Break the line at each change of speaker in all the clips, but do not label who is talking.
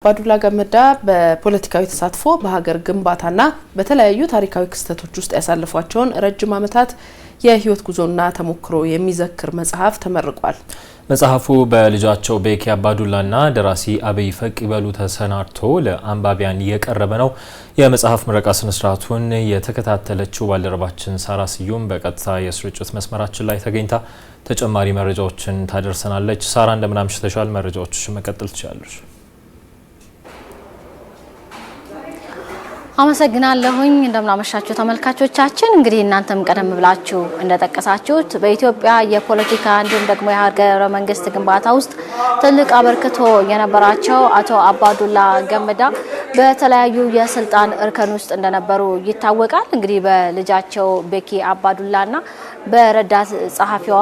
አባዱላ ገመዳ በፖለቲካዊ ተሳትፎ በሀገር ግንባታና በተለያዩ ታሪካዊ ክስተቶች ውስጥ ያሳለፏቸውን ረጅም ዓመታት የህይወት ጉዞና ተሞክሮ የሚዘክር መጽሐፍ ተመርቋል።
መጽሐፉ በልጃቸው ቤኪ አባዱላና ደራሲ አብይ ፈቅበሉ ተሰናድቶ ለአንባቢያን የቀረበ ነው። የመጽሐፍ ምረቃ ስነ ስርዓቱን የተከታተለችው ባልደረባችን ሳራ ስዩም በቀጥታ የስርጭት መስመራችን ላይ ተገኝታ ተጨማሪ መረጃዎችን ታደርሰናለች። ሳራ እንደምን አምሽተሻል? መረጃዎችሽን መቀጠል ትችላለሽ።
አመሰግናለሁኝ። እንደምናመሻችሁ ተመልካቾቻችን። እንግዲህ እናንተም ቀደም ብላችሁ እንደጠቀሳችሁት በኢትዮጵያ የፖለቲካ እንዲሁም ደግሞ የሀገረ መንግስት ግንባታ ውስጥ ትልቅ አበርክቶ የነበራቸው አቶ አባዱላ ገመዳ በተለያዩ የስልጣን እርከን ውስጥ እንደነበሩ ይታወቃል። እንግዲህ በልጃቸው ቤኪ አባዱላና በረዳት ጸሐፊዋ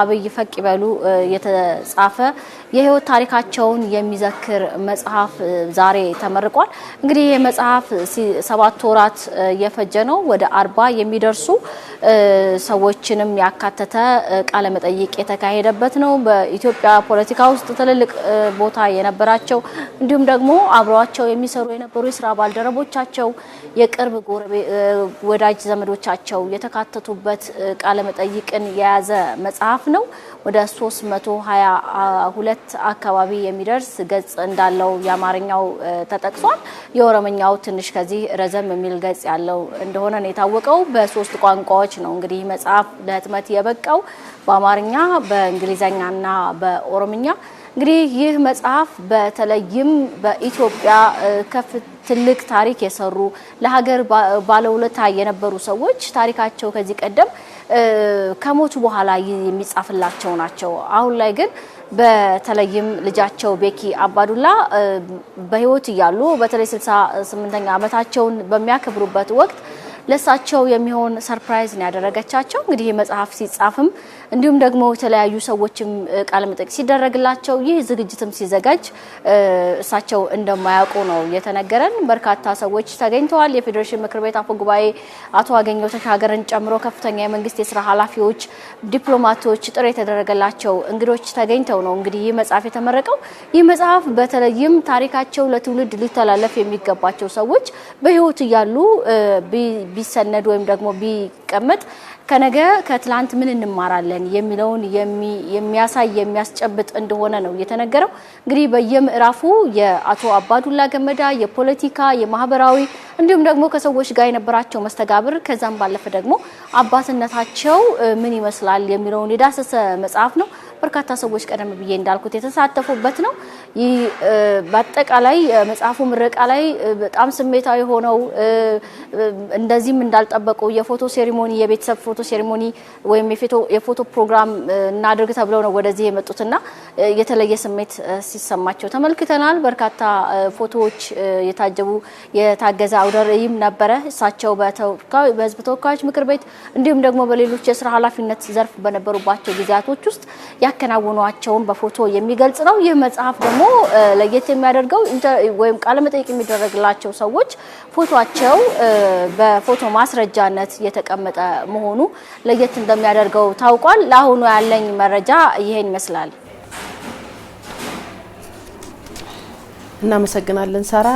አብይ ፈቅበሉ የተጻፈ የህይወት ታሪካቸውን የሚዘክር መጽሐፍ ዛሬ ተመርቋል። እንግዲህ ይህ መጽሐፍ 7 ወራት የፈጀ ነው። ወደ 40 የሚደርሱ ሰዎችንም ያካተተ ቃለ መጠይቅ የተካሄደበት ነው። በኢትዮጵያ ፖለቲካ ውስጥ ትልልቅ ቦታ የነበራቸው እንዲሁም ደግሞ አብረዋቸው የሚሰሩ የነበሩ የስራ ባልደረቦቻቸው፣ የቅርብ ወዳጅ ዘመዶቻቸው የተካተቱበት ቃለ መጠይቅን የያዘ መጽሐፍ ነው። ወደ 322 አካባቢ የሚደርስ ገጽ እንዳለው የአማርኛው ተጠቅሷል። የኦሮምኛው ትንሽ ከዚህ ረዘም የሚል ገጽ ያለው እንደሆነ ነው የታወቀው። በ3 ቋንቋዎች ነው እንግዲህ መጽሐፍ ለህትመት የበቃው፣ በአማርኛ፣ በእንግሊዘኛና በኦሮምኛ። እንግዲህ ይህ መጽሐፍ በተለይም በኢትዮጵያ ትልቅ ታሪክ የሰሩ ለሀገር ባለውለታ የነበሩ ሰዎች ታሪካቸው ከዚህ ቀደም ከሞቱ በኋላ የሚጻፍላቸው ናቸው። አሁን ላይ ግን በተለይም ልጃቸው ቤኪ አባዱላ በህይወት እያሉ በተለይ 68ኛ ዓመታቸውን በሚያከብሩበት ወቅት ለሳቸው የሚሆን ሰርፕራይዝ ነው ያደረገቻቸው። እንግዲህ መጽሐፍ ሲጻፍም እንዲሁም ደግሞ የተለያዩ ሰዎችም ቃለ መጠይቅ ሲደረግላቸው ይህ ዝግጅትም ሲዘጋጅ እሳቸው እንደማያውቁ ነው የተነገረን። በርካታ ሰዎች ተገኝተዋል። የፌዴሬሽን ምክር ቤት አፈ ጉባኤ አቶ አገኘሁ ተሻገርን ጨምሮ ከፍተኛ የመንግስት የስራ ኃላፊዎች፣ ዲፕሎማቶች፣ ጥሪ የተደረገላቸው እንግዶች ተገኝተው ነው እንግዲህ ይህ መጽሐፍ የተመረቀው። ይህ መጽሐፍ በተለይም ታሪካቸው ለትውልድ ሊተላለፍ የሚገባቸው ሰዎች በህይወት እያሉ ቢሰነድ ወይም ደግሞ ቢቀመጥ ከነገ ከትላንት ምን እንማራለን የሚለውን የሚያሳይ የሚያስጨብጥ እንደሆነ ነው የተነገረው። እንግዲህ በየምዕራፉ የአቶ አባዱላ ገመዳ የፖለቲካ የማህበራዊ እንዲሁም ደግሞ ከሰዎች ጋር የነበራቸው መስተጋብር ከዛም ባለፈ ደግሞ አባትነታቸው ምን ይመስላል የሚለውን የዳሰሰ መጽሐፍ ነው። በርካታ ሰዎች ቀደም ብዬ እንዳልኩት የተሳተፉበት ነው። ይህ በአጠቃላይ መጽሐፉ ምረቃ ላይ በጣም ስሜታዊ ሆነው እንደዚህም እንዳልጠበቁ የፎቶ ሴሪሞኒ የቤተሰብ ፎቶ ሴሪሞኒ ወይም የፎቶ ፕሮግራም እናድርግ ተብለው ነው ወደዚህ የመጡትና የተለየ ስሜት ሲሰማቸው ተመልክተናል። በርካታ ፎቶዎች የታገዘ አውደ ርዕይም ነበረ። እሳቸው በህዝብ ተወካዮች ምክር ቤት እንዲሁም ደግሞ በሌሎች የስራ ኃላፊነት ዘርፍ በነበሩባቸው ጊዜያቶች ውስጥ ያከናወኗቸውን በፎቶ የሚገልጽ ነው። ይህ መጽሐፍ ደግሞ ለየት የሚያደርገው ወይም ቃለ መጠይቅ የሚደረግላቸው ሰዎች ፎቶአቸው በፎቶ ማስረጃነት የተቀመጠ መሆኑ ለየት እንደሚያደርገው ታውቋል። ለአሁኑ ያለኝ መረጃ ይሄን ይመስላል።
እናመሰግናለን ሳራ።